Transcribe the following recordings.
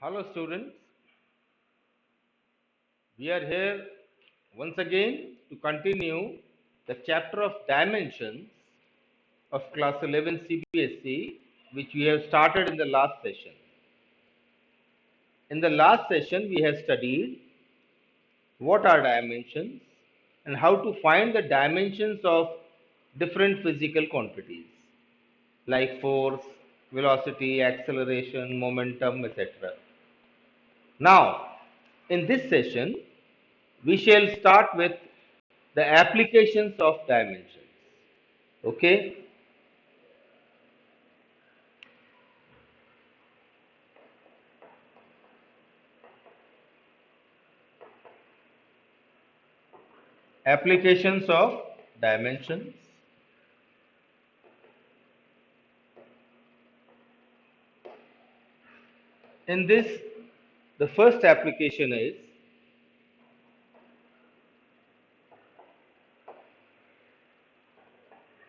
Hello students, we are here once again to continue the chapter of dimensions of class 11 CBSE which we have started in the last session. In the last session we have studied what are dimensions and how to find the dimensions of different physical quantities like force, velocity, acceleration, momentum, etc. Now, in this session, we shall start with the applications of dimensions. Okay, applications of dimensions. In this, the first application is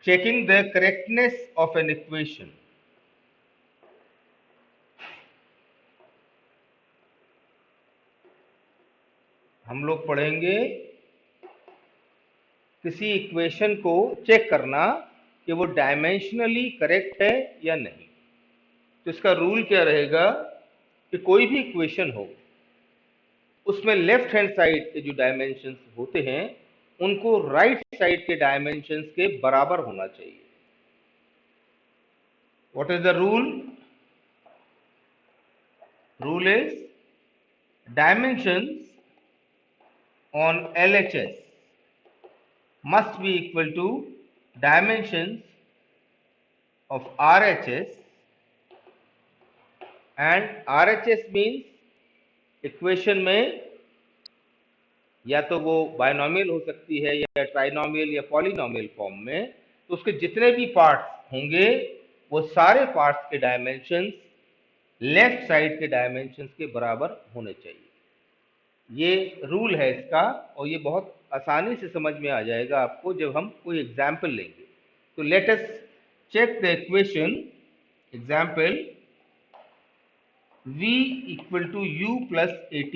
checking the correctness of an equation. हम लोग पढ़ेंगे किसी equation को check करना कि वो dimensionally correct है या नहीं। तो इसका रूल क्या रहेगा कि कोई भी इक्वेशन हो उसमें लेफ्ट हैंड साइड के जो डायमेंशंस होते हैं उनको राइट साइड के डायमेंशंस के बराबर होना चाहिए। What is the rule? Rule is dimensions on LHS must be equal to dimensions of RHS, and RHS means equation में या तो वो बायनॉमियल हो सकती है या ट्राइनॉमियल या पॉलिनॉमियल फॉर्म में, तो उसके जितने भी पार्ट्स होंगे वो सारे पार्ट्स के डायमेंशंस लेफ्ट साइड के डायमेंशंस के बराबर होने चाहिए। ये रूल है इसका, और ये बहुत आसानी से समझ में आ जाएगा आपको जब हम कोई एग्जाम्पल लेंगे। तो let us check the equation example v equal to u plus at.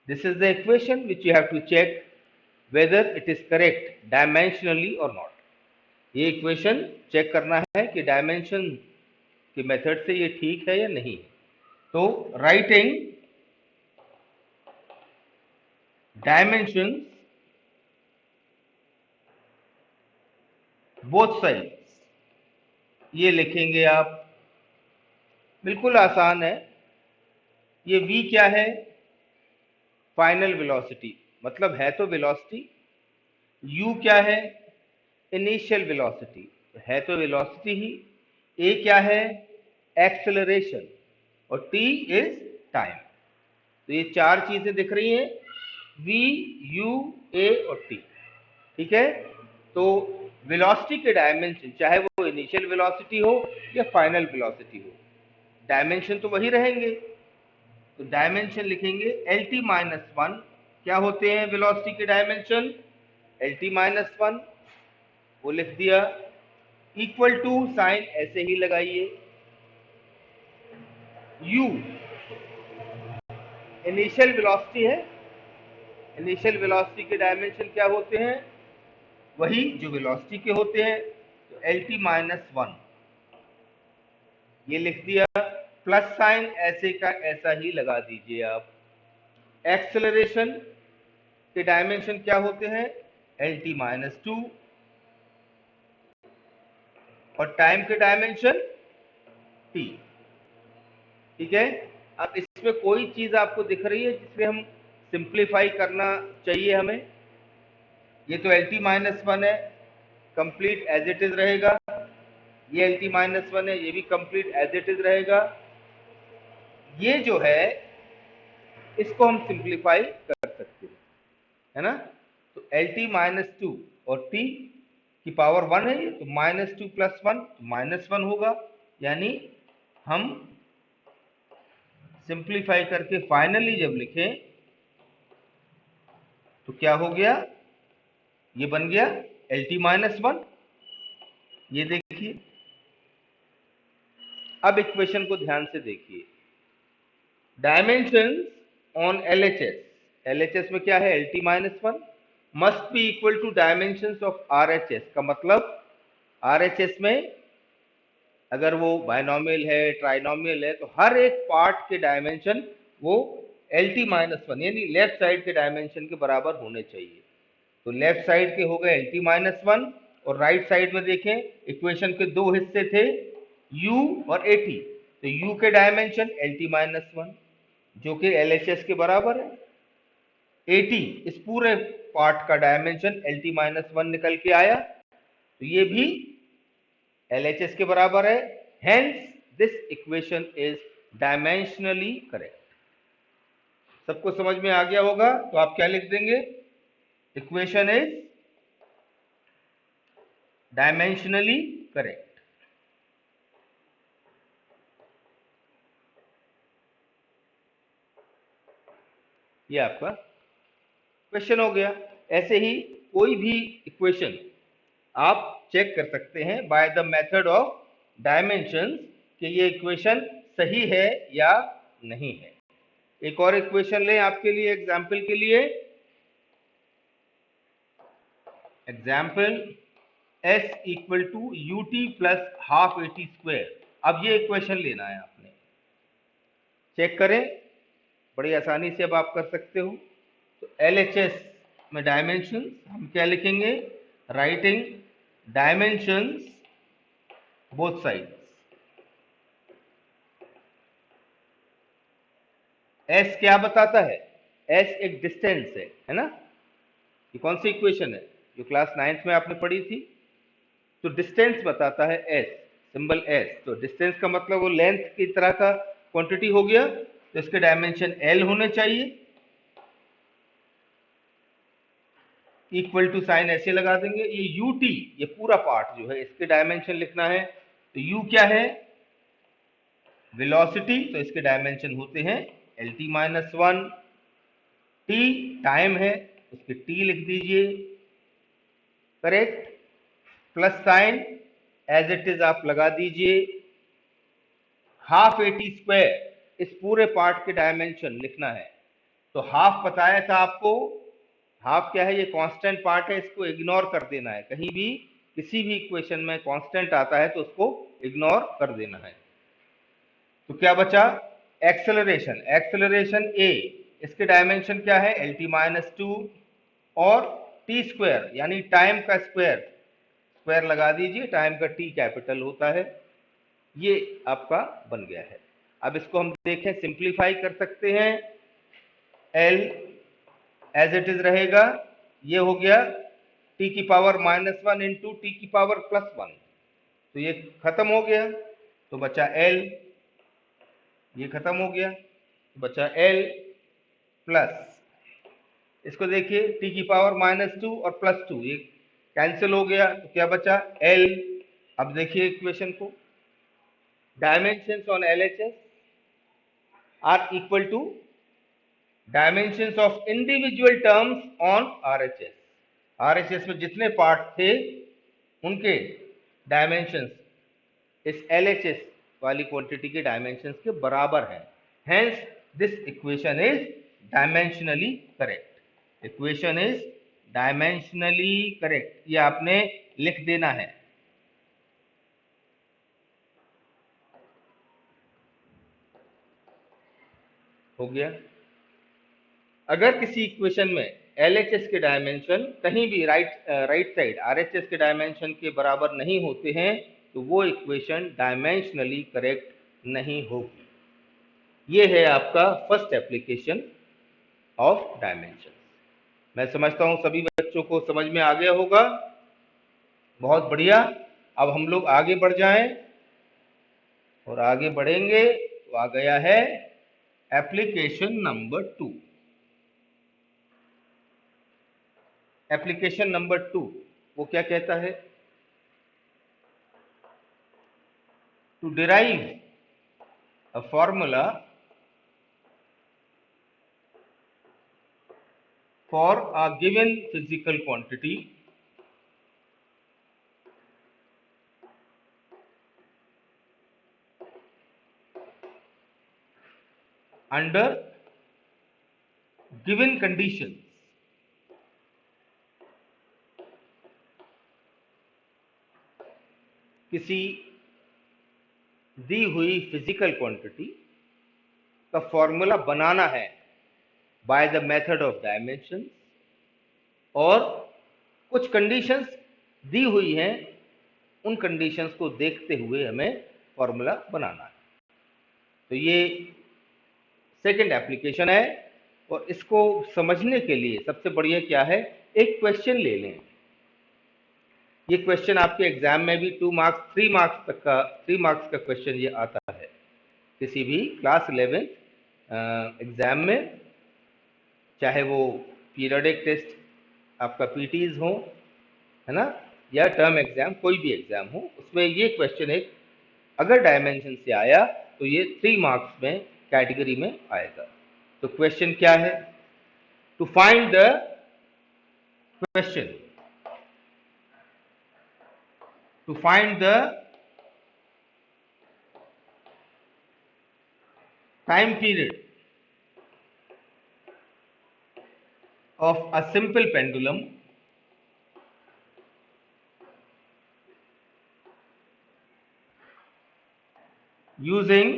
This is the equation which you have to check whether it is correct dimensionally or not. ये इक्वेशन चेक करना है कि dimension के method से ये ठीक है या नहीं है। तो राइटिंग डायमेंशंस बोथ साइड्स, ये लिखेंगे आप। बिल्कुल आसान है। ये v क्या है? फाइनल वेलोसिटी, मतलब है तो वेलोसिटी। u क्या है? इनिशियल वेलोसिटी, है तो वेलोसिटी ही। a क्या है? एक्सेलरेशन, और t इज टाइम। तो ये चार चीजें दिख रही हैं, v, u, a और t। ठीक है। तो वेलोसिटी के डायमेंशन, चाहे वो इनिशियल वेलोसिटी हो या फाइनल वेलोसिटी हो, डायमेंशन तो वही रहेंगे। तो डायमेंशन लिखेंगे LT माइनस वन। क्या होते हैं वेलोसिटी के डायमेंशन? LT माइनस वन, वो लिख दिया। इक्वल टू साइन ऐसे ही लगाइए। U इनिशियल वेलोसिटी है, इनिशियल वेलोसिटी के डायमेंशन क्या होते हैं? वही जो वेलोसिटी के होते हैं। तो LT माइनस वन ये लिख दिया, प्लस साइन ऐसे का ऐसा ही लगा दीजिए आप। एक्सेलरेशन के डायमेंशन क्या होते हैं? LT माइनस टू, और टाइम के डायमेंशन t। ठीक है। अब इसमें कोई चीज आपको दिख रही है जिसमें हम सिंप्लीफाई करना चाहिए हमें? ये तो LT माइनस वन है, कंप्लीट एज इट इज रहेगा। ये LT माइनस वन है, ये भी कंप्लीट एज इट इज रहेगा। ये जो है इसको हम सिंप्लीफाई कर सकते हैं, है ना। तो LT माइनस टू और t की पावर वन है, तो minus two plus one minus one होगा। यानी हम सिंप्लीफाई करके फाइनली जब लिखें तो क्या हो गया? ये बन गया LT माइनस वन। ये देखिए, अब इक्वेशन को ध्यान से देखिए। डायमेंशंस ऑन एलएचएस, एलएचएस में क्या है, L T minus one must be equal to dimensions of RHS, का मतलब आरएचएस में अगर वो बायनॉमियल है, ट्राइनॉमियल है, तो हर एक पार्ट के डायमेंशन वो एल टी माइनस वन यानी लेफ्ट साइड के डायमेंशन के बराबर होने चाहिए। तो लेफ्ट साइड के हो गए एल टी माइनस वन, और राइट साइड में देखें इक्वेशन के दो हिस्से थे u और ए टी, तो u के dimension L T minus one जो कि एल एच एस के बराबर है, ए टी इस पूरे पार्ट का dimension L T minus one निकल के आया, तो ये भी LHS के बराबर है। Hence this equation is dimensionally correct. सबको समझ में आ गया होगा, तो आप क्या लिख देंगे, इक्वेशन इज डायमेंशनली करेक्ट। ये आपका क्वेश्चन हो गया। ऐसे ही कोई भी इक्वेशन आप चेक कर सकते हैं bye the method of dimensions कि ये इक्वेशन सही है या नहीं है। एक और इक्वेशन लें आपके लिए एग्जाम्पल के लिए, example s equal to u t plus half a t square. अब ये इक्वेशन लेना है आपने, चेक करें, बड़ी आसानी से अब आप कर सकते हो। तो एल एच एस में डायमेंशन हम क्या लिखेंगे, writing dimensions both side. S क्या बताता है, एस एक डिस्टेंस है ना। ये कौन सी इक्वेशन है, जो क्लास 9th में आपने पढ़ी थी। तो डिस्टेंस बताता है एस, सिंबल एस, तो डिस्टेंस का मतलब वो लेंथ की तरह का क्वांटिटी हो गया, तो इसके डायमेंशन एल होने चाहिए। इक्वल टू साइन ऐसे लगा देंगे। ये यू टी, ये पूरा पार्ट जो है इसके डायमेंशन लिखना है, तो यू क्या है, वेलोसिटी, तो इसके डायमेंशन होते हैं L T minus one. T time है, उसके टी लिख दीजिए, correct, plus sign as it is आप लगा दीजिए। हाफ ए टी स्क्वायर, इस पूरे पार्ट के डायमेंशन लिखना है। तो हाफ बताया था आपको, हाफ क्या है, ये कांस्टेंट पार्ट है, इसको इग्नोर कर देना है। कहीं भी किसी भी इक्वेशन में कांस्टेंट आता है तो उसको इग्नोर कर देना है। तो क्या बचा, एक्सेलरेशन, एक्सेलरेशन ए, इसके डायमेंशन क्या है, एल टी माइनस टू, और टी स्क्वायर यानी टाइम का स्क्वायर, स्क्वायर लगा दीजिए, टाइम का टी कैपिटल होता है। ये आपका बन गया है। अब इसको हम देखें, सिंप्लीफाई कर सकते हैं। एल एज इट इज रहेगा, ये हो गया टी की power minus one into T की पावर प्लस वन, तो ये खत्म हो गया, तो बचा एल, ये खत्म हो गया, तो बचा एल प्लस, इसको देखिए टी की पावर माइनस टू और प्लस टू, ये कैंसिल हो गया, तो क्या बचा एल। अब देखिए इक्वेशन को, dimensions on LHS are equal to dimensions of individual terms on RHS. RHS में जितने पार्ट थे उनके डायमेंशंस इस एलएचएस वाली क्वांटिटी के डायमेंशंस के बराबर हैं। Hence this equation is dimensionally correct. Equation is dimensionally correct, ये आपने लिख देना है। हो गया। अगर किसी इक्वेशन में एलएचएस के डायमेंशन कहीं भी राइट साइड आरएचएस के डायमेंशन के बराबर नहीं होते हैं, तो वो इक्वेशन डायमेंशनली करेक्ट नहीं होगी। ये है आपका फर्स्ट एप्लीकेशन ऑफ डायमेंशन। मैं समझता हूं सभी बच्चों को समझ में आ गया होगा। बहुत बढ़िया। अब हम लोग आगे बढ़ जाएं, और आगे बढ़ेंगे तो आ गया है एप्लीकेशन नंबर 2। एप्लीकेशन नंबर 2 वो क्या कहता है, to derive a formula for a given physical quantity under given condition, किसी दी हुई फिजिकल क्वांटिटी का फॉर्मूला बनाना है by the method of dimension, और कुछ कंडीशंस दी हुई हैं, उन कंडीशंस को देखते हुए हमें फॉर्मूला बनाना है। तो ये सेकंड एप्लीकेशन है, और इसको समझने के लिए सबसे बढ़िया क्या है, एक क्वेश्चन ले लें। ये क्वेश्चन आपके एग्जाम में भी 2 मार्क्स 3 मार्क्स तक का 3 मार्क्स का क्वेश्चन ये आता है किसी भी क्लास 11 एग्जाम में, चाहे वो पीरियडिक टेस्ट आपका पीटीज हो, है ना, या टर्म एग्जाम, कोई भी एग्जाम हो, उसमें ये क्वेश्चन एक अगर डायमेंशन से आया तो ये 3 मार्क्स में कैटेगरी में आएगा। तो क्वेश्चन क्या है, to find the question, to find the time period of a simple pendulum using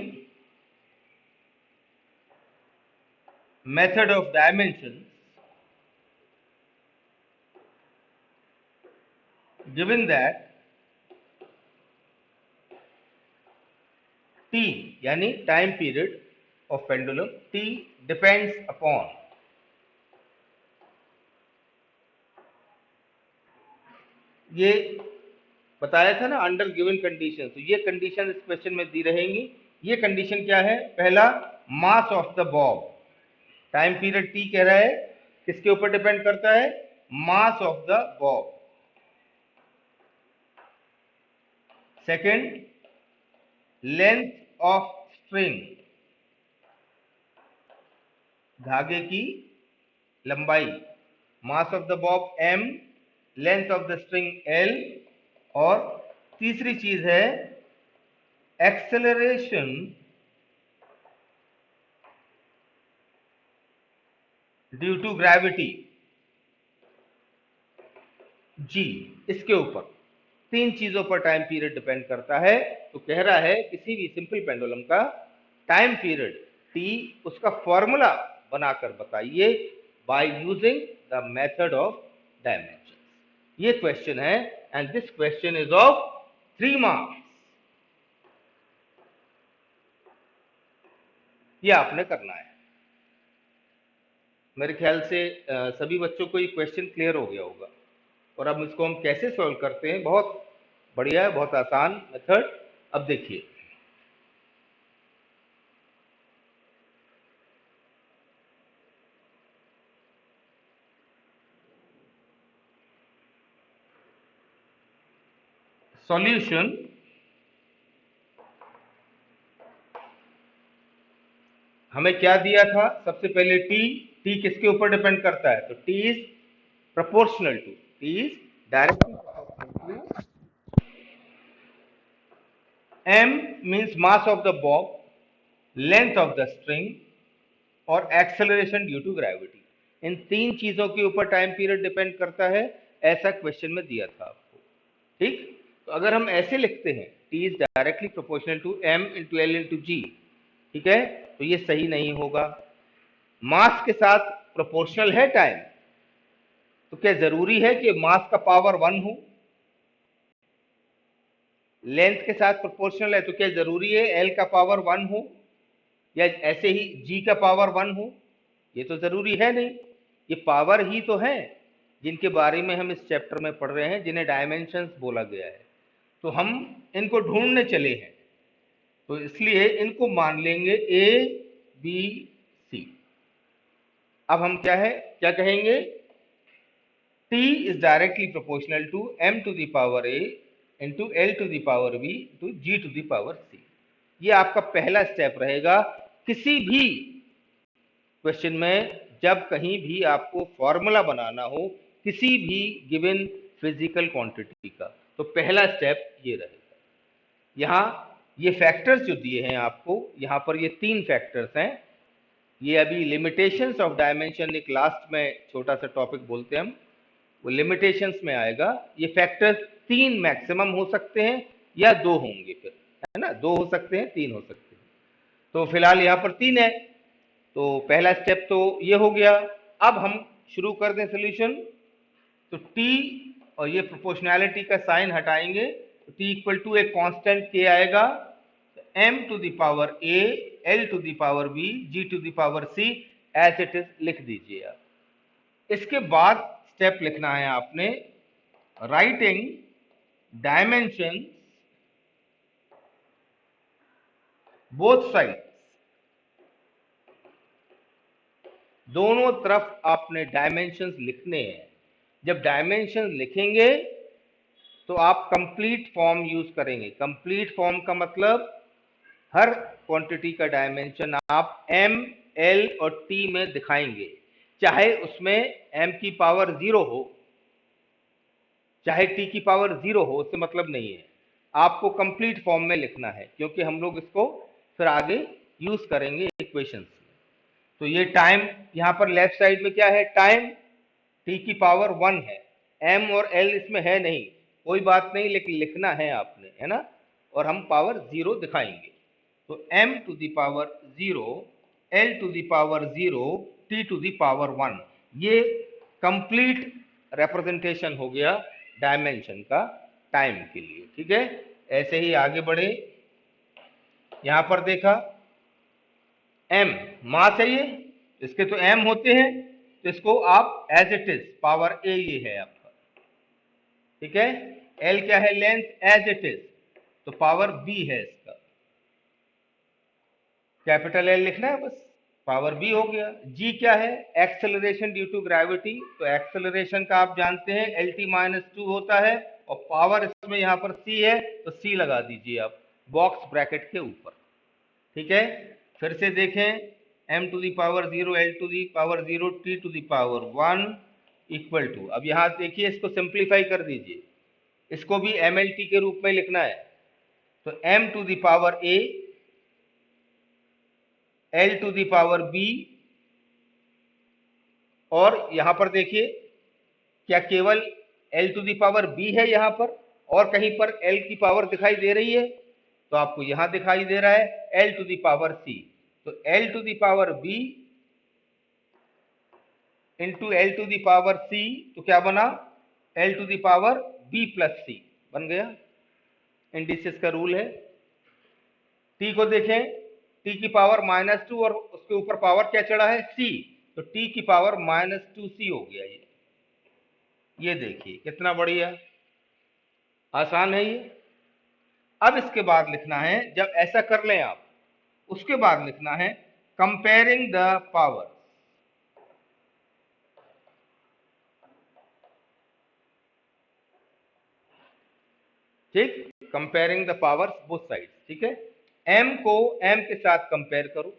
method of dimensions, given that t यानी time period of pendulum t depends upon ये बताया था ना अंडर गिवन कंडीशन, तो ये condition इस question में दी रहेंगी। ये कंडीशन क्या है, पहला mass of the bob, time period t कह रहा है, किसके ऊपर डिपेंड करता है, mass of the bob. Second, length of string, धागे की लंबाई, mass of the bob m, length of the string l, और तीसरी चीज है acceleration due to gravity g। इसके ऊपर 3 चीजों पर टाइम पीरियड डिपेंड करता है। तो कह रहा है किसी भी सिंपल पेंडुलम का टाइम पीरियड t, उसका फॉर्मूला बनाकर बताइए by using the method of dimension. ये क्वेश्चन है, and this question is of 3 marks. ये आपने करना है। मेरे ख्याल से सभी बच्चों को ये क्वेश्चन क्लियर हो गया होगा। और अब इसको हम कैसे सॉल्व करते हैं, बहुत बढ़िया है, बहुत आसान मेथड। अब देखिए, सॉल्यूशन, हमें क्या दिया था, सबसे पहले t किसके ऊपर डिपेंड करता है, तो t is proportional to, t is directly proportional to m means mass of the bob, length of the string, और एक्सेलरेशन ड्यू टू ग्रेविटी। इन 3 चीजों के ऊपर टाइम पीरियड डिपेंड करता है, ऐसा क्वेश्चन में दिया था आपको। ठीक, तो अगर हम ऐसे लिखते हैं t is directly proportional to m into l into g, ठीक है, तो ये सही नहीं होगा। मास के साथ प्रोपोर्शनल है टाइम, तो क्या जरूरी है कि मास का पावर 1 हो? लेंथ के साथ प्रोपोर्शनल है, तो क्या जरूरी है l का पावर 1 हो, या ऐसे ही g का पावर 1 हो? ये तो जरूरी है नहीं। ये पावर ही तो है जिनके बारे में हम इस चैप्टर में पढ़ रहे हैं, जिन्हें डायमेंशंस बोला गया है। तो हम इनको ढूंढने चले हैं, तो इसलिए इनको मान लेंगे a b c। अब हम क्या कहेंगे, t is directly proportional to m to the power a into l to the power b into g to the power c। ये आपका पहला स्टेप रहेगा किसी भी क्वेश्चन में, जब कहीं भी आपको फॉर्मूला बनाना हो किसी भी गिवन फिजिकल क्वांटिटी का, तो पहला स्टेप ये रहेगा। यहां ये फैक्टर्स जो दिए हैं आपको, यहां पर ये 3 फैक्टर्स हैं, ये अभी लिमिटेशंस ऑफ डायमेंशन एक लास्ट में छोटा सा टॉपिक बोलते हैं हम, वो लिमिटेशंस में आएगा। ये फैक्टर्स 3 मैक्सिमम हो सकते हैं या 2 होंगे, फिर है ना, 2 हो सकते हैं, 3 हो सकते हैं। तो फिलहाल यहाँ पर 3 है, तो पहला स्टेप तो ये हो गया। अब हम शुरू कर दें सोल्यूशन। तो t और ये प्रोपोर्शनैलिटी का साइन हटाएंगे, तो t इक्वल टू एक कांस्टेंट k आएगा, m to the power a, l to the power b, g to the power c, as it is लिख दीजिए आप। इसके बाद स्टेप लिखना है आपने, राइटिंग डायमेंशन बोथ साइड, दोनों तरफ आपने डायमेंशंस लिखने हैं। जब डायमेंशंस लिखेंगे तो आप कंप्लीट फॉर्म यूज करेंगे। कंप्लीट फॉर्म का मतलब हर क्वांटिटी का डायमेंशन आप m, l और t में दिखाएंगे, चाहे उसमें m की पावर 0 हो, चाहे t की पावर 0 हो, उससे मतलब नहीं है। आपको कंप्लीट फॉर्म में लिखना है, क्योंकि हम लोग इसको फिर आगे यूज करेंगे इक्वेशंस में। तो ये टाइम, यहां पर लेफ्ट साइड में क्या है, टाइम t की पावर 1 है, m और l इसमें है नहीं, कोई बात नहीं, लेकिन लिखना है आपने, है ना, और हम पावर 0 दिखाएंगे। तो m to the power 0, l to the power 0, t to the power 1, ये कंप्लीट रिप्रेजेंटेशन हो गया डायमेंशन का टाइम के लिए। ठीक है, ऐसे ही आगे बढ़े। यहां पर देखा m मास है, ये इसके तो m होते हैं, तो इसको आप as it is power a ये है आपका। ठीक है, l क्या है, लेंथ, एज इट इज, तो पावर b है इसका, कैपिटल L लिखना है बस, पावर b हो गया। g क्या है, एक्सेलरेशन ड्यू टू ग्रेविटी, तो एक्सेलरेशन का आप जानते हैं lt-2 होता है, और पावर इसमें यहाँ पर c है, तो c लगा दीजिए आप बॉक्स ब्रैकेट के ऊपर। ठीक है, फिर से देखें, m to the power 0, l to the power 0, t to the power 1 equal to, अब यहां देखिए इसको सिंप्लीफाई कर दीजिए, इसको भी mlt के रूप में लिखना है। तो m to the power a, l to the power b, और यहां पर देखिए क्या केवल l to the power b है यहां पर, और कहीं पर l की पावर दिखाई दे रही है? तो आपको यहां दिखाई दे रहा है l to the power c, तो l to the power b into l to the power c, तो क्या बना, l to the power b plus c बन गया। इंडिसेस का रूल है। t को देखें, t की पावर -2 और उसके ऊपर पावर क्या चढ़ा है, c, तो t की पावर -2c हो गया ये देखिए कितना बढ़िया, आसान है ये। अब इसके बाद लिखना है, जब ऐसा कर लें आप, उसके बाद लिखना है कंपेयरिंग द पावर। ठीक, comparing the powers both side. ठीक है, m को m के साथ कंपेयर करो।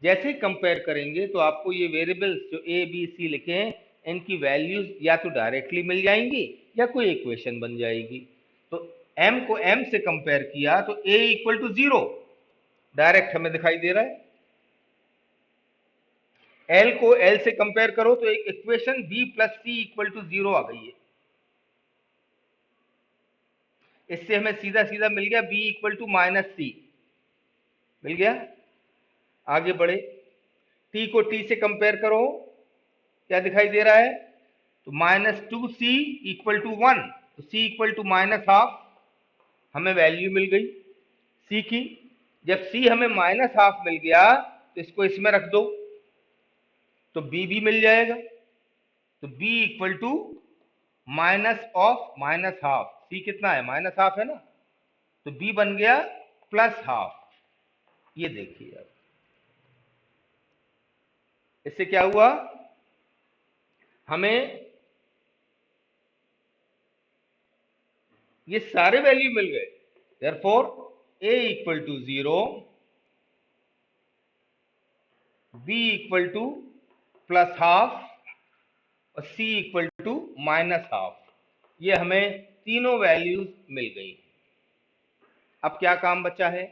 जैसे ही कंपेयर करेंगे तो आपको ये वेरिएबल्स जो a b c लिखे हैं, इनकी वैल्यूज या तो डायरेक्टली मिल जाएंगी या कोई इक्वेशन बन जाएगी। तो m को m से कंपेयर किया तो a इक्वल टू 0 डायरेक्ट हमें दिखाई दे रहा है। l को l से कंपेयर करो तो एक equation b plus c equal to 0 आ गई है। इससे हमें सीधा सीधा मिल गया b इक्वल टू -c, मिल गया। आगे बढ़े, t को t से कंपेयर करो, क्या दिखाई दे रहा है, तो -2c इक्वल टू 1, तो c इक्वल टू -हाफ, हमें वैल्यू मिल गई c की। जब c हमें -हाफ मिल गया तो इसको इसमें रख दो, तो b भी मिल जाएगा। तो b equal to minus of -half, c कितना है, -हाफ है ना, तो b बन गया +हाफ। ये देखिए अब इससे क्या हुआ, हमें ये सारे वैल्यू मिल गए। Therefore a equal to 0, b equal to +half और c इक्वल टू -हाफ। ये हमें तीनों वैल्यूज मिल गई। अब क्या काम बचा है,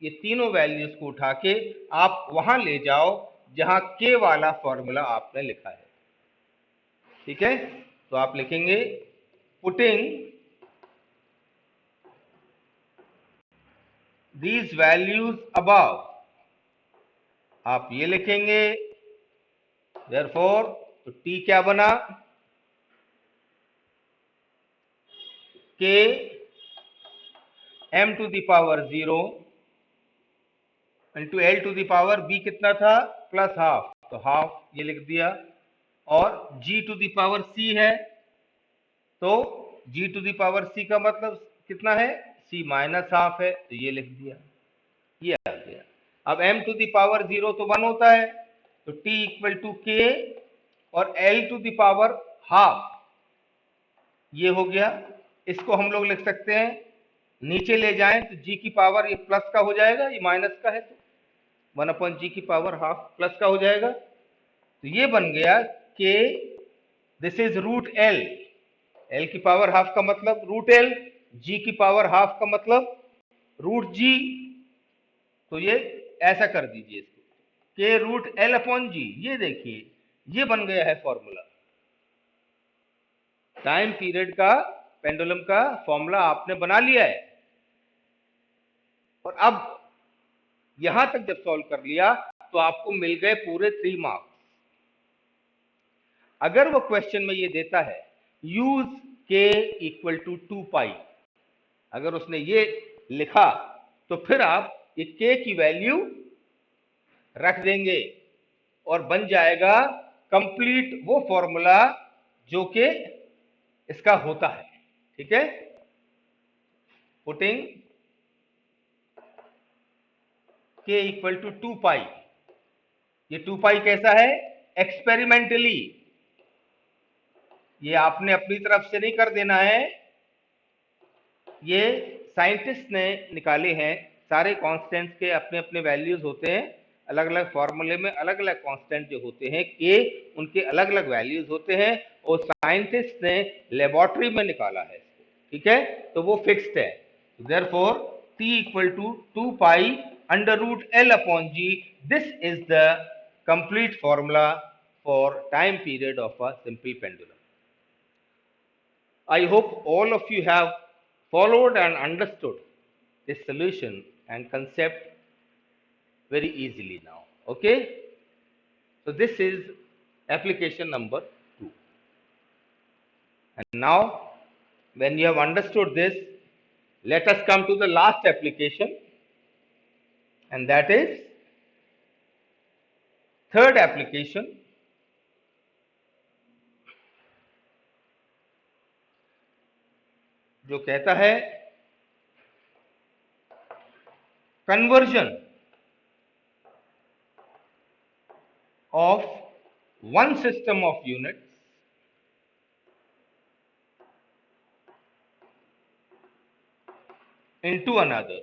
ये तीनों वैल्यूज को उठा के आप वहां ले जाओ जहां के वाला फॉर्मूला आपने लिखा है। ठीक है, तो आप लिखेंगे पुटिंग these values above, आप ये लिखेंगे therefore, तो t क्या बना, k m to the power 0 into l to the power b कितना था, प्लस हाफ, तो हाफ ये लिख दिया, और g to the power c है, तो g to the power c का मतलब कितना है, c माइनस हाफ है, तो ये लिख दिया, ये आ गया। अब m टू दी पावर 0 तो 1 होता है, तो t इक्वल टू k और l to the power half, ये हो गया। इसको हम लोग लिख सकते हैं, नीचे ले जाएं तो g की पावर ये प्लस का हो जाएगा, ये माइनस का है, तो 1 अपॉन जी की पावर हाफ प्लस का हो जाएगा, तो ये बन गया k, this is root l, l की पावर हाफ का मतलब रूट l, g की पावर हाफ का मतलब रूट g, तो ये ऐसा कर दीजिए इसको, के रूट एल अपॉन जी, ये देखिए ये बन गया है फॉर्मूला। टाइम पीरियड का पेंडुलम का फॉर्मूला आपने बना लिया है, और अब यहां तक जब सॉल्व कर लिया तो आपको मिल गए पूरे 3 मार्क्स। अगर वो क्वेश्चन में ये देता है यूज के इक्वल टू 2 पाई, अगर उसने ये लिखा तो फिर आप ये के की वैल्यू रख देंगे और बन जाएगा कंप्लीट वो फॉर्मूला जो कि इसका होता है। ठीक है, पुटिंग के इक्वल टू 2 पाई, ये 2 पाई कैसा है, एक्सपेरिमेंटली, ये आपने अपनी तरफ से नहीं कर देना है, ये साइंटिस्ट ने निकाले हैं, सारे कांस्टेंट्स के अपने अपने वैल्यूज होते हैं, अलग अलग फॉर्मूले में अलग अलग कांस्टेंट जो होते हैं के, उनके अलग अलग वैल्यूज होते हैं, और साइंटिस्ट ने लेबोरेटरी में निकाला है। ठीक है, तो वो फिक्स्ड है, therefore t equal to 2 pi under root l upon g, this is the complete formula for time period of a simple pendulum. I hope all of you have followed and understood this solution and concept very easily now. Okay, so this is application number 2, and now when you have understood this, let us come to the last application, and that is third application, जो कहता है conversion of one system of units into another।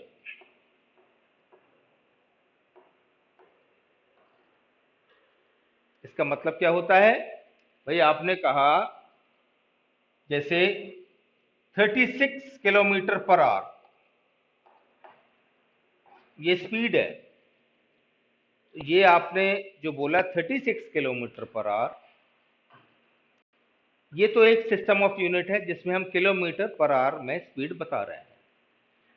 इसका मतलब क्या होता है भाई, आपने कहा जैसे 36 किलोमीटर पर आवर ये स्पीड है, ये आपने जो बोला 36 किलोमीटर पर आवर, ये तो एक सिस्टम ऑफ यूनिट है जिसमें हम किलोमीटर पर आवर में स्पीड बता रहे हैं।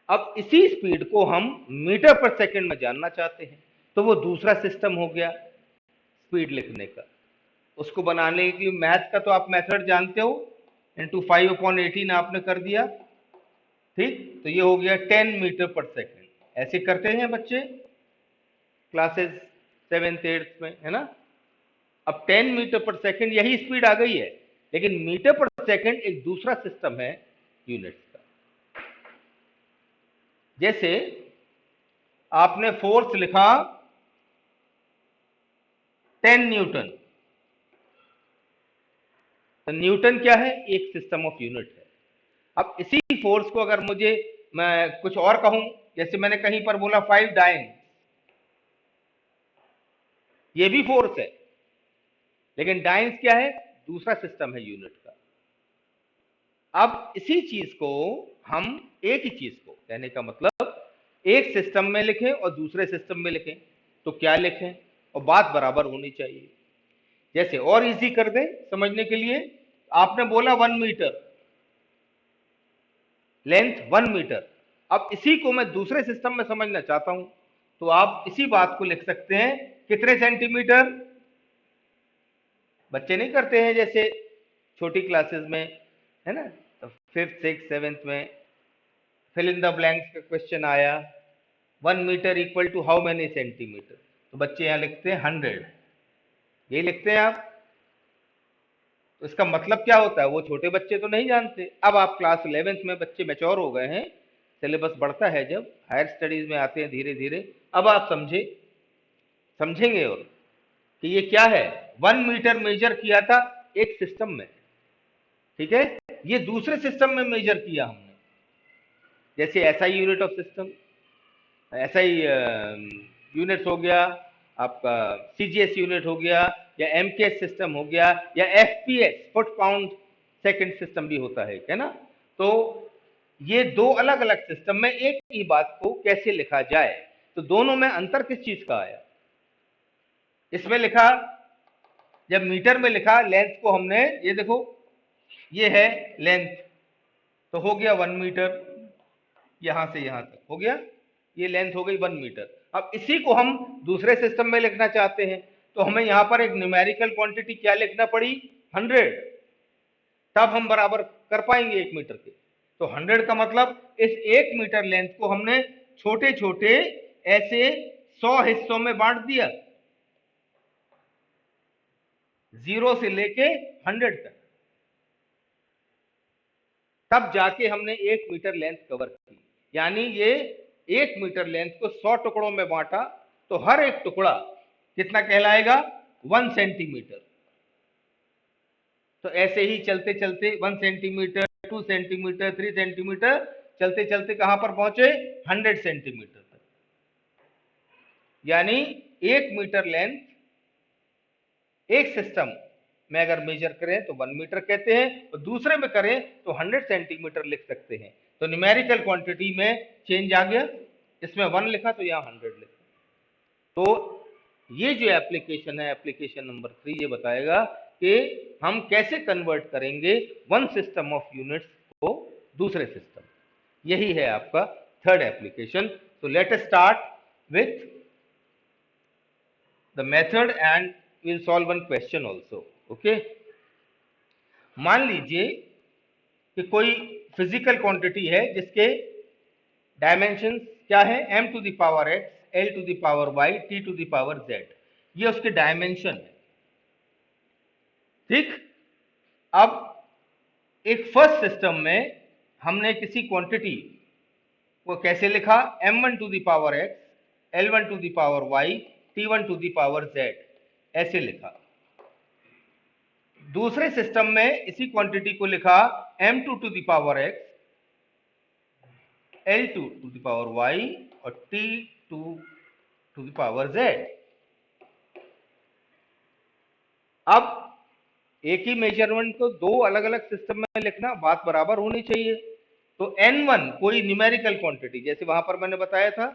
अब इसी स्पीड को हम मीटर पर सेकंड में जानना चाहते हैं, तो वो दूसरा सिस्टम हो गया स्पीड लिखने का। उसको बनाने के लिए मैथ का तो आप मेथड जानते हो, इंटू 5/18 आपने कर दिया, ठीक, तो ये हो गया 10 मीटर पर सेकंड। ऐसे करते हैं बच्चे क्लासेस 7th 8th में, है ना। अब 10 मीटर पर सेकंड यही स्पीड आ गई है, लेकिन मीटर पर सेकंड एक दूसरा सिस्टम है यूनिट्स का। जैसे आपने फोर्स लिखा 10 न्यूटन, तो न्यूटन क्या है, एक सिस्टम ऑफ यूनिट है। अब इसी फोर्स को अगर मुझे मैं कुछ और कहूं, जैसे मैंने कहीं पर बोला 5 डाइन, ये भी फोर्स है, लेकिन डाइन्स क्या है, दूसरा सिस्टम है यूनिट का। अब इसी चीज को हम, एक ही चीज को कहने का मतलब एक सिस्टम में लिखें और दूसरे सिस्टम में लिखें तो क्या लिखें, और बात बराबर होनी चाहिए। जैसे और इजी कर दें समझने के लिए, आपने बोला 1 मीटर लेंथ, 1 मीटर। अब इसी को मैं दूसरे सिस्टम में समझना चाहता हूं, तो आप इसी बात को लिख सकते हैं कितने सेंटीमीटर। बच्चे नहीं करते हैं जैसे छोटी क्लासेस में, है ना, तो 5th 6th 7th में फिल इन द ब्लैंक्स का क्वेश्चन आया, 1 metre equal to how many centimetre, तो बच्चे यहां लिखते हैं 100, यही लिखते हैं आप। तो इसका मतलब क्या होता है वो छोटे बच्चे तो नहीं जानते। अब आप क्लास 11th में बच्चे मैच्योर हो गए हैं, सिलेबस बढ़ता है, जब हायर स्टडीज में आते हैं धीरे धीरे, अब आप समझेंगे और कि ये क्या है। 1 मीटर मेजर किया था एक सिस्टम में, ठीक है, ये दूसरे सिस्टम में मेजर किया हमने, जैसे SI unit of system, SI units हो गया आपका, सीजीएस यूनिट हो गया, या एमकेएस सिस्टम हो गया, या FPS foot pound second system भी होता है ना। तो ये दो अलग अलग सिस्टम में एक ही बात को कैसे लिखा जाए, तो दोनों में अंतर किस चीज का आया। इसमें लिखा, जब मीटर में लिखा लेंथ को हमने, ये देखो ये है लेंथ, तो हो गया 1 मीटर, यहां से यहां तक हो गया, ये लेंथ हो गई 1 मीटर। अब इसी को हम दूसरे सिस्टम में लिखना चाहते हैं, तो हमें यहां पर एक न्यूमेरिकल क्वांटिटी क्या लिखना पड़ी, 100, तब हम बराबर कर पाएंगे 1 मीटर के। तो 100 का मतलब इस 1 मीटर लेंथ को हमने छोटे छोटे ऐसे 100 हिस्सों में बांट दिया, 0 से लेके 100 तक, तब जाके हमने 1 मीटर लेंथ कवर की। यानी ये 1 मीटर लेंथ को 100 टुकड़ों में बांटा, तो हर एक टुकड़ा कितना कहलाएगा, 1 सेंटीमीटर। तो ऐसे ही चलते चलते 1 सेंटीमीटर, 2 सेंटीमीटर, 3 सेंटीमीटर, चलते चलते कहां पर पहुंचे, 100 सेंटीमीटर तक। यानी 1 मीटर लेंथ एक सिस्टम में अगर मेजर करें तो 1 मीटर कहते हैं, और दूसरे में करें तो 100 सेंटीमीटर लिख सकते हैं। तो न्यूमेरिकल क्वांटिटी में चेंज आ गया, इसमें 1 लिखा तो यहां 100 लिखा। तो ये जो एप्लीकेशन है, एप्लीकेशन नंबर 3, ये बताएगा कि हम कैसे कन्वर्ट करेंगे वन सिस्टम ऑफ यूनिट्स को दूसरे सिस्टम। यही है आपका थर्ड एप्लीकेशन। तो let us start with the method and we'll solve one question also. okay, मान लीजिए कि कोई फिजिकल क्वांटिटी है जिसके डायमेंशन क्या है, m to the power x, l to the power y, t to the power z, ये उसके डायमेंशन है। ठीक, अब एक फर्स्ट सिस्टम में हमने किसी क्वांटिटी को कैसे लिखा, m1 to the power x, l1 to the power y, t1 to the power z, ऐसे लिखा। दूसरे सिस्टम में इसी क्वांटिटी को लिखा m2 to the power x, l2 to the power y और t2 to the power z। अब एक ही मेजरमेंट को दो अलग अलग सिस्टम में लिखना, बात बराबर होनी चाहिए। तो n1 कोई न्यूमेरिकल क्वांटिटी, जैसे वहां पर मैंने बताया था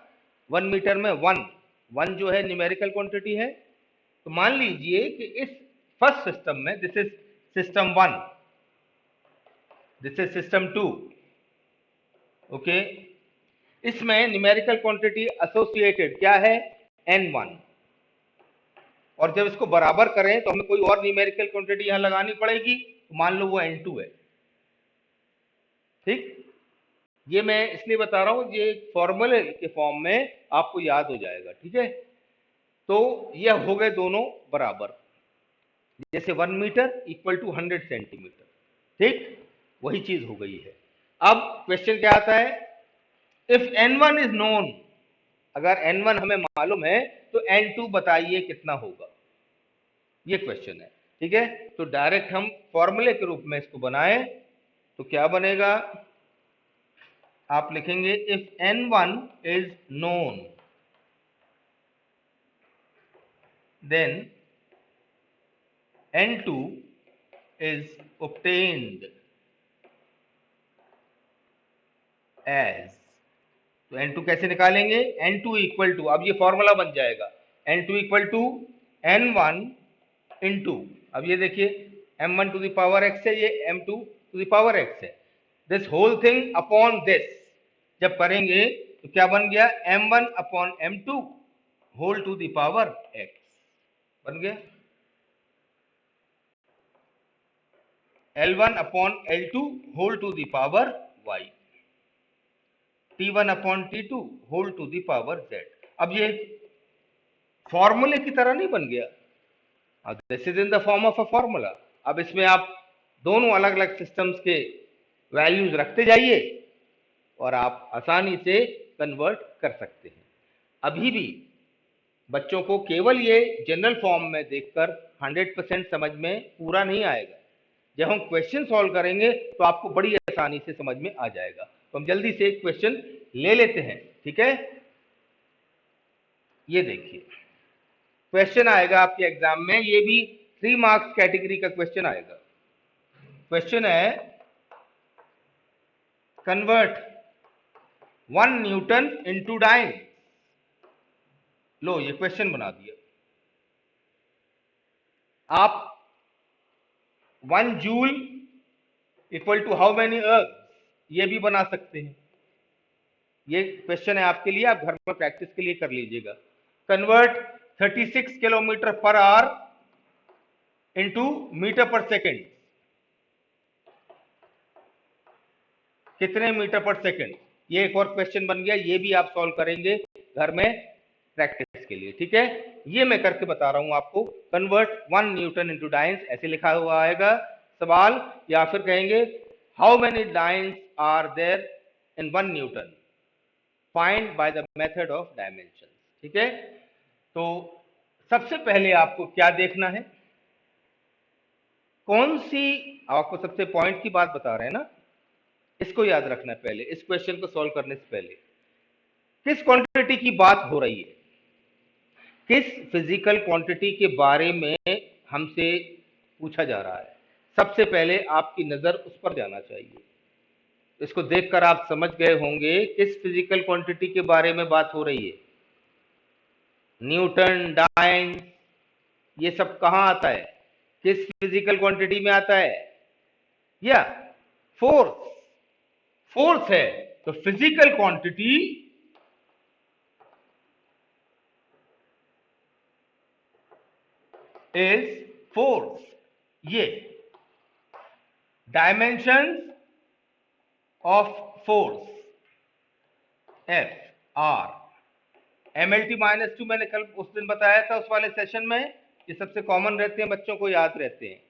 1 मीटर में 1 जो है न्यूमेरिकल क्वांटिटी है। तो मान लीजिए कि इस फर्स्ट सिस्टम में, this is system 1, this is system 2, okay, इसमें न्यूमेरिकल क्वांटिटी एसोसिएटेड क्या है, n1, और जब इसको बराबर करें तो हमें कोई और न्यूमेरिकल क्वांटिटी यहां लगानी पड़ेगी, तो मान लो वो n2 है। ठीक, ये मैं इसलिए बता रहा हूं, ये फॉर्मूले के फॉर्म में आपको याद हो जाएगा। ठीक है, तो ये हो गए दोनों बराबर, जैसे 1 मीटर इक्वल टू 100 सेंटीमीटर। ठीक, वही चीज हो गई है। अब क्वेश्चन क्या आता है, इफ n1 इज नोन, अगर n1 हमें मालूम है तो n2 बताइए कितना होगा, ये क्वेश्चन है। ठीक है, तो डायरेक्ट हम फॉर्मूले के रूप में इसको बनाएं तो क्या बनेगा, आप लिखेंगे if n1 is known then n2 is obtained as, तो N2 कैसे निकालेंगे? N2 इक्वल टू, अब ये फॉर्मूला बन जाएगा, N2 equal to N1 into, अब ये देखिए M1 to the power x है, ये M2 to the power x है, this whole thing upon this, जब करेंगे तो क्या बन गया? M1 upon M2 whole to the power x बन गया, L1 upon L2 whole to the power y, T1 upon T2 whole to the power z। अब ये फॉर्मूले की तरह नहीं बन गया, this is in the form of a formula. अब इसमें आप दोनों अलग अलग सिस्टम्स के वैल्यूज रखते जाइए और आप आसानी से कन्वर्ट कर सकते हैं। अभी भी बच्चों को केवल ये जनरल फॉर्म में देखकर 100% समझ में पूरा नहीं आएगा, जब हम क्वेश्चन सॉल्व करेंगे तो आपको बड़ी आसानी से समझ में आ जाएगा। तो हम जल्दी से एक क्वेश्चन ले लेते हैं, ठीक है? ये देखिए क्वेश्चन आएगा आपके एग्जाम में, ये भी 3 मार्क्स कैटेगरी का क्वेश्चन आएगा। क्वेश्चन है कन्वर्ट 1 न्यूटन इंटू डाइन। लो ये क्वेश्चन बना दिया। आप 1 joule equal to how many erg, ये भी बना सकते हैं। ये क्वेश्चन है आपके लिए, आप घर में प्रैक्टिस के लिए कर लीजिएगा। Convert 36 kilometre per hour into metre per second, कितने मीटर पर सेकेंड? ये एक और क्वेश्चन बन गया, ये भी आप सॉल्व करेंगे घर में प्रैक्टिस के लिए, ठीक है? ये मैं करके बता रहा हूं आपको। कन्वर्ट 1 न्यूटन इंटू डाइन्स ऐसे लिखा हुआ आएगा सवाल, या फिर कहेंगे how many dynes are there in 1 newton, find by the method of dimension, ठीक है? तो सबसे पहले आपको क्या देखना है, कौन सी, आपको सबसे पॉइंट की बात बता रहे हैं ना, इसको याद रखना पहले, इस क्वेश्चन को सॉल्व करने से पहले किस क्वांटिटी की बात हो रही है, किस फिजिकल क्वांटिटी के बारे में हमसे पूछा जा रहा है। सबसे पहले आपकी नजर उस पर जाना चाहिए। इसको देखकर आप समझ गए होंगे किस फिजिकल क्वांटिटी के बारे में बात हो रही है। न्यूटन, डाइन, ये सब कहां आता है, किस फिजिकल क्वांटिटी में आता है? या फोर्स, फोर्स है। तो फिजिकल क्वांटिटी इज फोर्स। ये dimension of force F R, MLT-2 मैंने कल उस दिन बताया था उस वाले सेशन में, ये सबसे कॉमन रहते हैं, बच्चों को याद रहते हैं।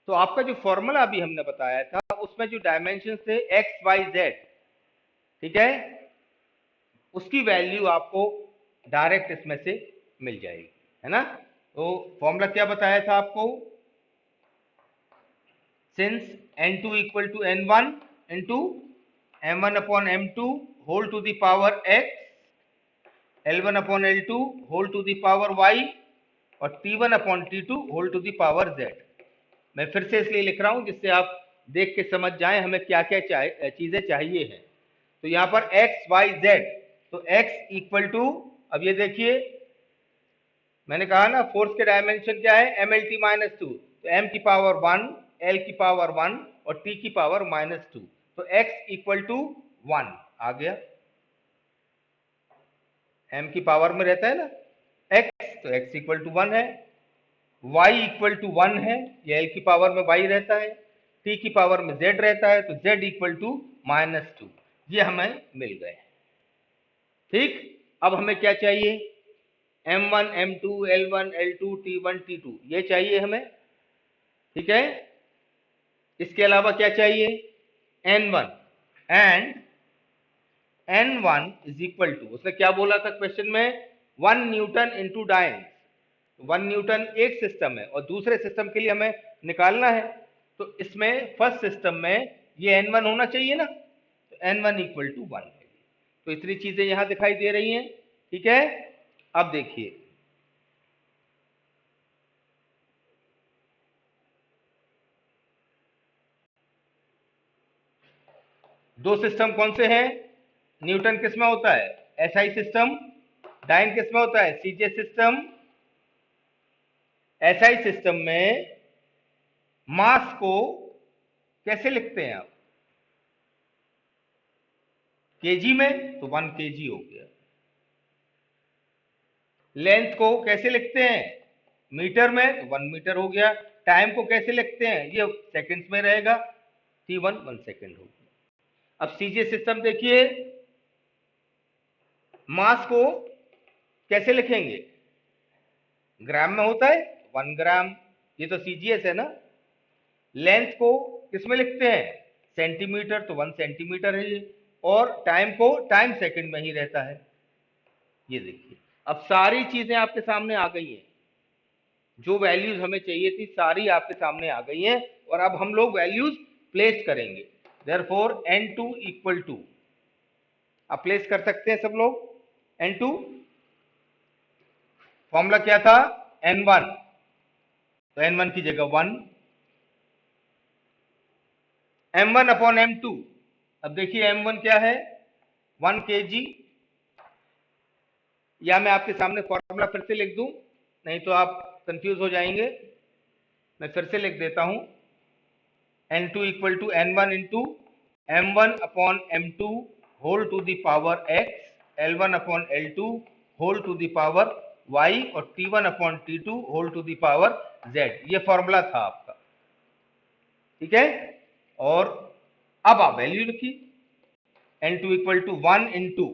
तो आपका जो फॉर्मूला अभी हमने बताया था उसमें जो डायमेंशन थे एक्स वाई जेड, ठीक है, उसकी वैल्यू आपको डायरेक्ट इसमें से मिल जाएगी, है ना? तो फॉर्मूला क्या बताया था आपको? Since N2 equal to N1 into M1 upon M2 whole to the power x, L1 upon L2 whole to the power y और T1 upon T2 whole to the power z। मैं फिर से इसलिए लिख रहा हूं जिससे आप देख के समझ जाएं हमें क्या क्या चीजें चाहिए हैं। तो यहां पर x y z, तो x इक्वल टू, अब ये देखिए मैंने कहा ना फोर्स के डायमेंशन क्या है, MLT-2, तो m की पावर 1, l की पावर 1 और t की पावर -2, तो x इक्वल टू 1 आ गया। m की पावर में रहता है ना x, तो x इक्वल टू 1 है, y इक्वल टू 1 है, ये l की पावर में y रहता है, t की पावर में z रहता है, तो z इक्वल टू -2, ये हमें मिल गए। ठीक, अब हमें क्या चाहिए? M1, M2, L1, L2, T1, T2 ये चाहिए हमें, ठीक है? इसके अलावा क्या चाहिए? N1, and N1 is equal to, उसने क्या बोला था क्वेश्चन में? 1 न्यूटन इंटू डाइन। 1 न्यूटन एक सिस्टम है और दूसरे सिस्टम के लिए हमें निकालना है, तो इसमें फर्स्ट सिस्टम में ये N1 होना चाहिए ना, तो N1 इक्वल टू 1 है। तो इतनी चीजें यहां दिखाई दे रही हैं, ठीक है? अब देखिए दो सिस्टम कौन से हैं? न्यूटन किस में होता है? SI system. डाइन किस में होता है? सीजे सिस्टम। एसआई सिस्टम में मास को कैसे लिखते हैं आप? केजी में, तो 1 केजी हो गया। लेंथ को कैसे लिखते हैं? मीटर में, तो 1 मीटर हो गया। टाइम को कैसे लिखते हैं? ये सेकंड्स में रहेगा, t1 1 सेकंड हो गया। अब सीजे सिस्टम देखिए, मास को कैसे लिखेंगे? ग्राम में होता है, 1 ग्राम। ये तो सीजीएस है ना। लेंथ को किसमें लिखते हैं? सेंटीमीटर, तो 1 सेंटीमीटर है ये। और टाइम को टाइम सेकंड में ही रहता है। ये देखिए, अब सारी चीजें आपके सामने आ गई हैं। जो वैल्यूज हमें चाहिए थी सारी आपके सामने आ गई हैं, और अब हम लोग वैल्यूज प्लेस करेंगे। देयरफॉर n2 इक्वल टू, आप प्लेस कर सकते हैं सब लोग। n2 फॉर्मूला क्या था? n1, तो n1 की जगह 1, m1 अपॉन m2। अब देखिए m1 क्या है? 1 kg। या मैं आपके सामने फॉर्मूला फिर से लिख दूं, नहीं तो आप कंफ्यूज हो जाएंगे। मैं फिर से लिख देता हूं, n2 equal to n1 into m1 upon m2 whole to the power x, l1 upon l2 whole to the power y, और t1 upon t2 whole to the power z। ये फॉर्मूला था आपका, ठीक है। और अब आप वैल्यू लिखिए, n2 equal to 1 into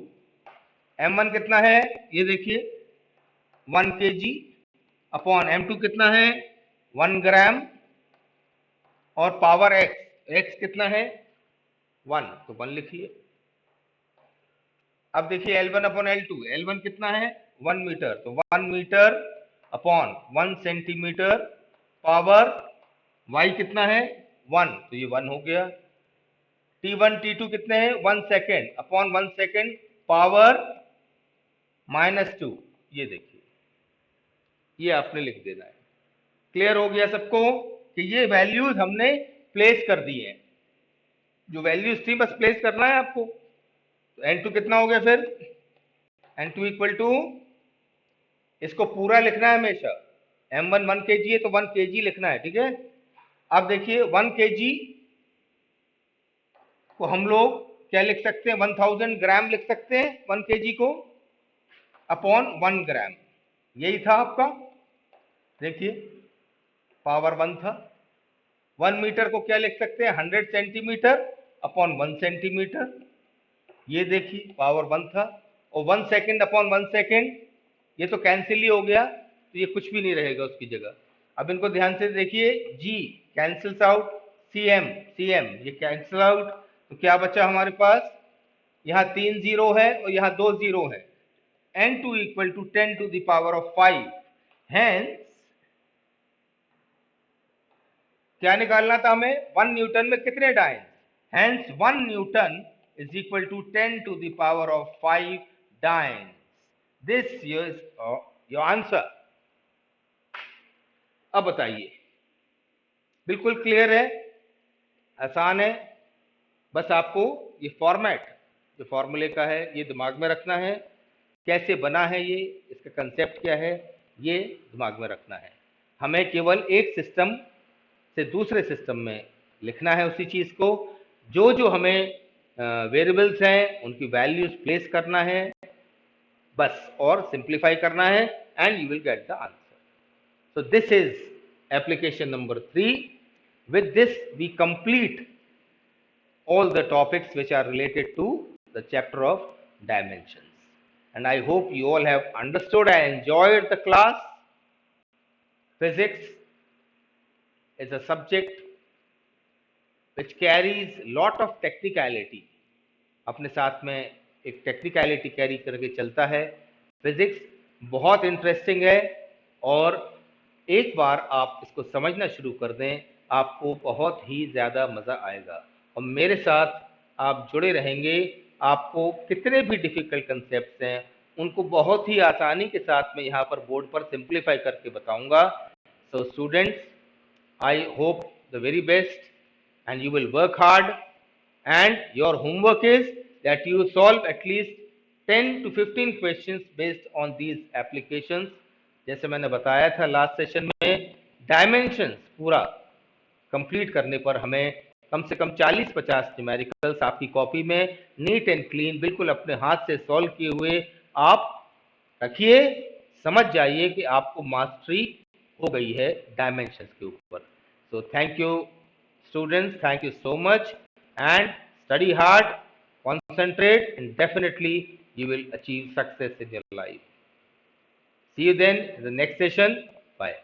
m1 कितना है? ये देखिए 1 kg अपॉन m2 कितना है? 1 ग्राम, और पावर x कितना है? 1, तो 1 लिखिए। अब देखिए L1 अपॉन L2, L1 कितना है? 1 मीटर, तो 1 metre upon 1 centimetre, power y कितना है? 1, तो ये 1 हो गया। T1 T2 कितने हैं? 1 सेकेंड अपॉन 1 सेकेंड, पावर -2। ये देखिए, ये आपने लिख देना है। क्लियर हो गया सबको कि ये वैल्यूज हमने प्लेस कर दी हैं। जो वैल्यूज थी बस प्लेस करना है आपको। तो n2 कितना हो गया फिर? n2 इक्वल टू, इसको पूरा लिखना है हमेशा। m1 1 kg है, तो 1 kg लिखना है, ठीक है। अब देखिए 1 kg को हम लोग क्या लिख सकते हैं? 1000 ग्राम लिख सकते हैं 1 kg को, अपॉन 1 ग्राम। यही था आपका, देखिए पावर 1 था। 1 मीटर को क्या लिख सकते हैं? 100 सेंटीमीटर अपॉन 1 सेंटीमीटर। ये देखिए पावर 1 था। और 1 सेकेंड अपॉन 1 सेकेंड, ये तो कैंसिल ही हो गया, तो ये कुछ भी नहीं रहेगा उसकी जगह। अब इनको ध्यान से देखिए, g cancels out, cm cm ये कैंसिल आउट, तो क्या बचा हमारे पास? यहाँ 3 जीरो है और यहाँ 2 जीरो है। n2 equal to 10 to the power of 5। Hence क्या निकालना था हमें? 1 न्यूटन में कितने dyne? Hence 1 newton is equal to 10 to the power of 5 dyne. This is your answer. अब बताइए, बिल्कुल क्लियर है, आसान है। बस आपको ये फॉर्मेट जो फॉर्मूले का है ये दिमाग में रखना है। कैसे बना है ये, इसका कंसेप्ट क्या है, ये दिमाग में रखना है। हमें केवल एक सिस्टम से दूसरे सिस्टम में लिखना है उसी चीज़ को। जो जो हमें वेरिएबल्स हैं उनकी वैल्यूज प्लेस करना है बस, और सिंप्लीफाई करना है, and you will get the answer. So this is application number 3. With this we complete all the topics which are related to the chapter of dimensions. And I hope you all have understood and enjoyed the class. Physics is a subject which carries lot of technicality. अपने साथ में एक technicality carry करके चलता है। Physics बहुत interesting है, और एक बार आप इसको समझना शुरू कर दें आपको बहुत ही ज़्यादा मज़ा आएगा। और मेरे साथ आप जुड़े रहेंगे, आपको कितने भी डिफ़िकल्ट कंसेप्ट्स हैं उनको बहुत ही आसानी के साथ मैं यहाँ पर बोर्ड पर सिंप्लीफाई करके बताऊँगा। So students, I hope the very best and you will work hard, and your homework is that you solve at least 10 to 15 questions based on these applications. जैसे मैंने बताया था लास्ट सेशन में, dimensions पूरा complete करने पर हमें कम से कम 40-50 न्यूमेरिकल्स आपकी कॉपी में नीट एंड क्लीन बिल्कुल अपने हाथ से सॉल्व किए हुए आप रखिए, समझ जाइए कि आपको मास्टरी हो गई है डायमेंशंस के ऊपर. So thank you students, thank you so much, and study hard, concentrate, and definitely you will achieve success in your life. See you then in the next session. Bye.